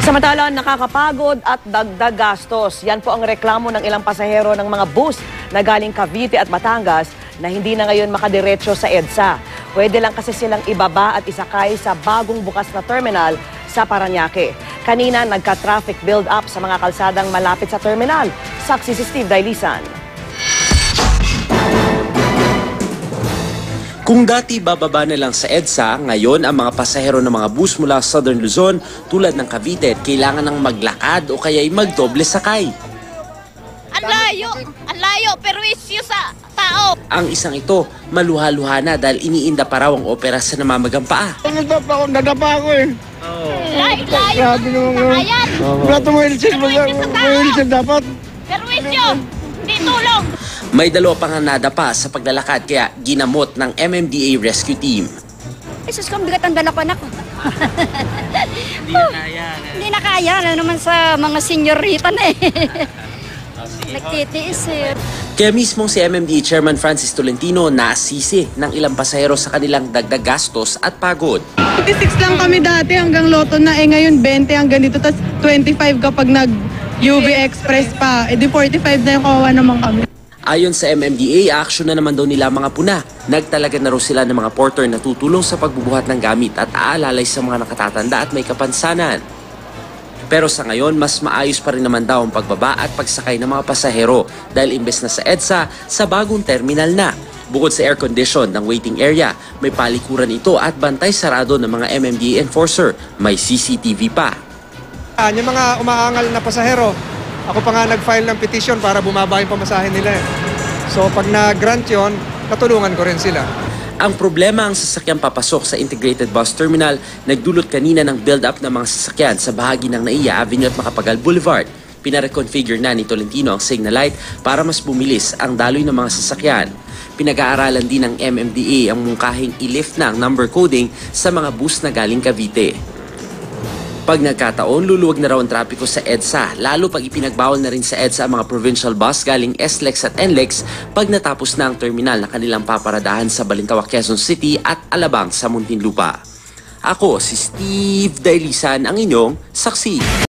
Samantala, nakakapagod at dagdag gastos. Yan po ang reklamo ng ilang pasahero ng mga bus na galing Cavite at Batangas na hindi na ngayon makadiretso sa EDSA. Pwede lang kasi silang ibaba at isakay sa bagong bukas na terminal sa Parañaque. Kanina, nagka-traffic build-up sa mga kalsadang malapit sa terminal. Saksi si Steve Dailisan. Kung dati bababa na lang sa EDSA, ngayon ang mga pasahero ng mga bus mula Southern Luzon tulad ng Cavite kailangan ng maglakad o kaya'y magdoble sakay. Ang layo, pero isyu sa tao. Ang isang ito, maluha-luha na dahil iniinda pa raw ang opera sa namamagang paa. Nadapa ako eh. Layo, Grabe naman. nakayan. Wala itong wheelchair dapat. Pero isyu, hindi tulong. May dalawa pang nadapa sa paglalakad kaya ginamot ng MMDA Rescue Team. Jesus ko, bigat ang dala ko, anak ko. Hindi na kaya. Ano naman sa mga senyorita na eh. Nagtitiis eh. Kaya mismong si MMDA Chairman Francis Tolentino naasisi ng ilang pasahero sa kanilang dagdag gastos at pagod. 26 lang kami dati hanggang Lotto na, ngayon 20 hanggang dito, tapos 25 kapag nag-UV Express pa, di 45 na yung kawawa naman kami. Ayon sa MMDA, aksyon na naman daw nila mga puna. Nagtalaga na raw sila ng mga porter na tutulong sa pagbubuhat ng gamit at aalalay sa mga nakatatanda at may kapansanan. Pero sa ngayon, mas maayos pa rin naman daw ang pagbaba at pagsakay ng mga pasahero dahil imbes na sa EDSA, sa bagong terminal na. Bukod sa air condition ng waiting area, may palikuran ito at bantay sarado ng mga MMDA enforcer. May CCTV pa. Yung mga umaangal na pasahero, ako pa nga nag-file ng petition para bumaba yung pamasahe nila eh. So pag na-grant yun, natulungan ko rin sila. Ang problema ang sasakyang papasok sa Integrated Bus Terminal nagdulot kanina ng build-up ng mga sasakyan sa bahagi ng Naiya Avenue at Macapagal Boulevard. Pinareconfigure na ni Tolentino ang signal light para mas bumilis ang daloy ng mga sasakyan. Pinag-aaralan din ng MMDA ang mungkahing i-lift na ang number coding sa mga bus na galing Cavite. Pag nagkataon, luluwag na raw ang trapiko sa EDSA, lalo pag ipinagbawal na rin sa EDSA ang mga provincial bus galing SLEX at NLEX pag natapos na ang terminal na kanilang paparadahan sa Balintawak, Quezon City at Alabang sa Muntinlupa. Ako si Steve Dailisan, ang inyong saksi.